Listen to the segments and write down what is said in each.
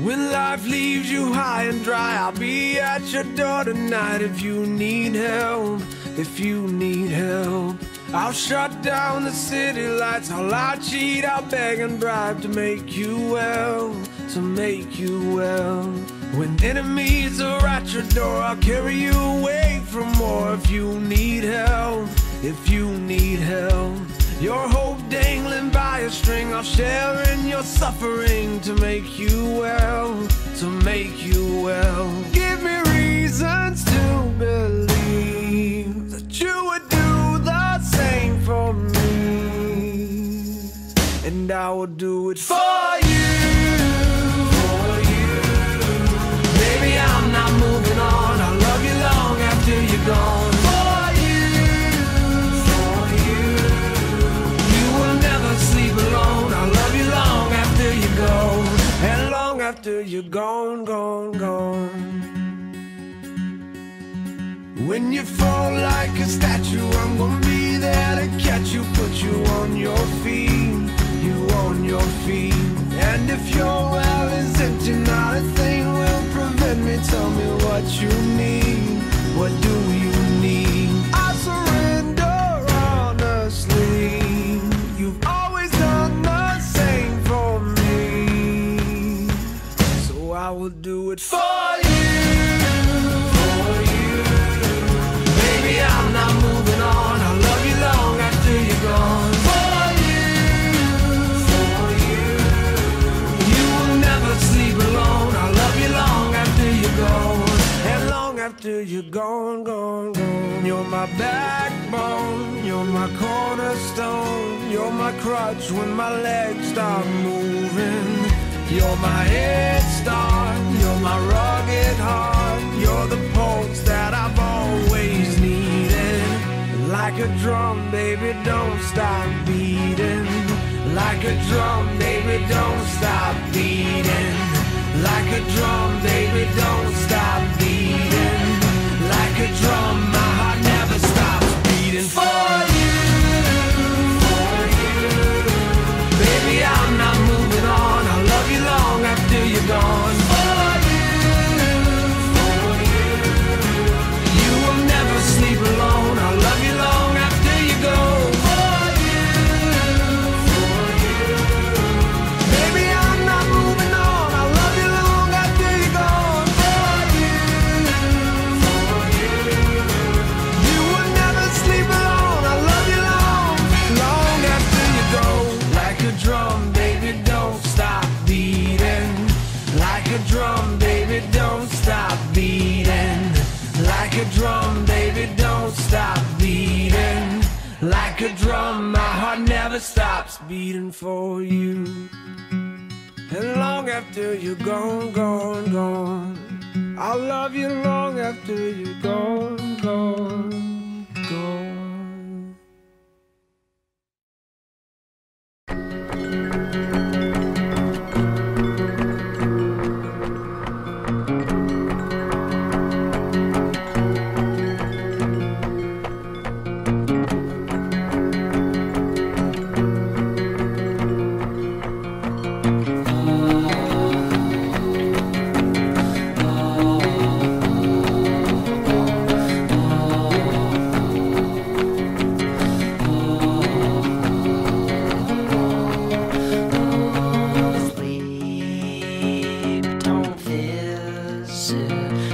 When life leaves you high and dry, I'll be at your door tonight if you need help, if you need help. I'll shut down the city lights, I'll cheat, I'll beg and bribe to make you well, to make you well. When enemies are at your door, I'll carry you away from more if you need help, if you need help. Your hope dangling by a string, I'll share in your suffering to make you well, to make you well. Give me reasons to believe that you would do the same for me, and I will do it for you, for you. Baby, I'm not moving on, I'll love you long after you're gone. And long after you're gone, gone, gone. When you fall like a statue, I'm gonna be there to catch you, put you on your feet, you on your feet. And if your well is empty, not a thing will prevent me. Tell me what you need, what do you need? I surrender honestly. You've always done the same for me, I will do it for you, for you. Baby, I'm not moving on, I'll love you long after you're gone. For you. You will never sleep alone, I'll love you long after you're gone. And long after you're gone, gone, gone. You're my backbone, you're my cornerstone, you're my crutch when my legs stop moving. You're my head start, you're my rugged heart, you're the pulse that I've always needed. Like a drum, baby, don't stop beating. Like a drum, baby, don't stop beating. Like a drum, baby, don't stop beating. Like a drum, my heart never stops beating. For you, for you. Baby, I'm not moving on, I'll love you long after you're gone. For you. You will never sleep alone, I'll love you long after you go. For you. Baby, I'm not moving on, I'll love you long after you're gone. For you. You will never sleep alone, I'll love you long, long after you go. Like a drum, baby, don't stop beating. Like a drum, baby, don't stop beating. Like a drum, baby, don't stop beating. Like a drum, my heart never stops beating for you. And long after you're gone, gone, gone, I'll love you long after you're gone, gone, gone.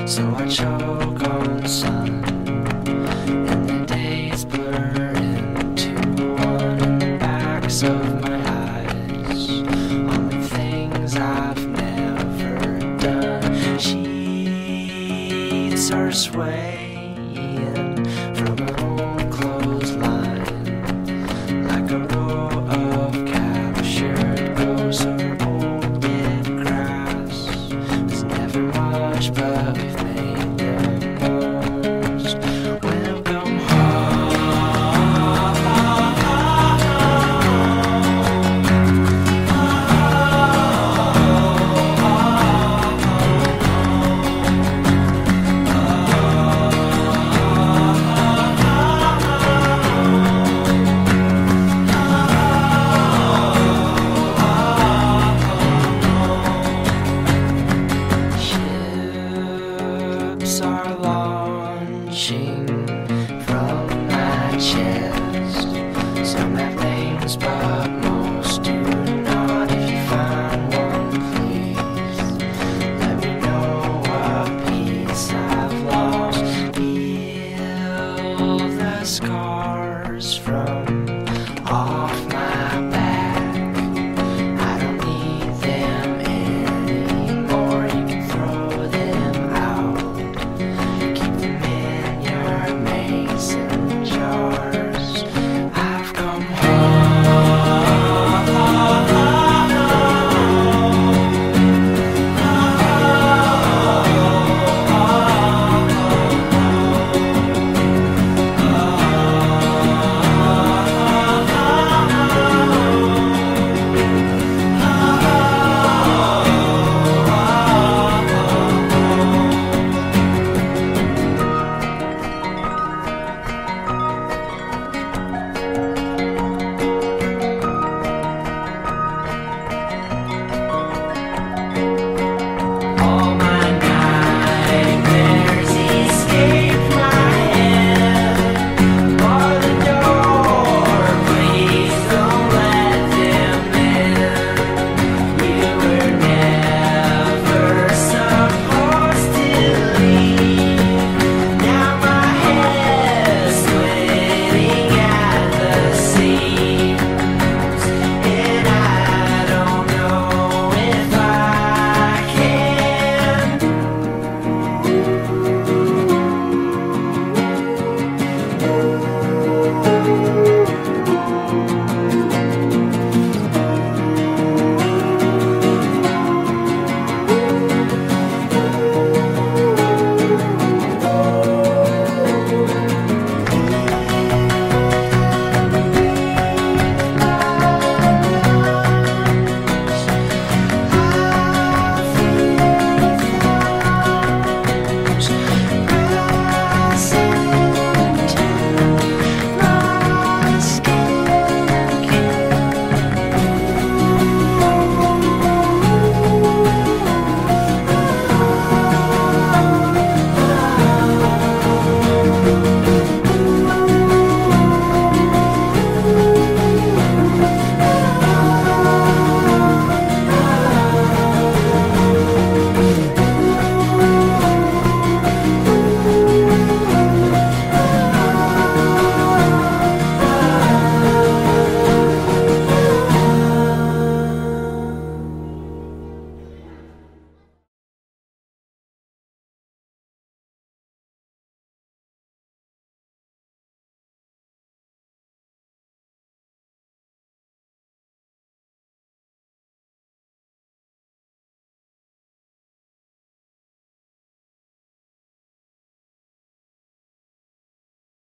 So I choke on sun, and the days blur into one in the backs of my eyes, on the things I've never done. Sheets are swaying.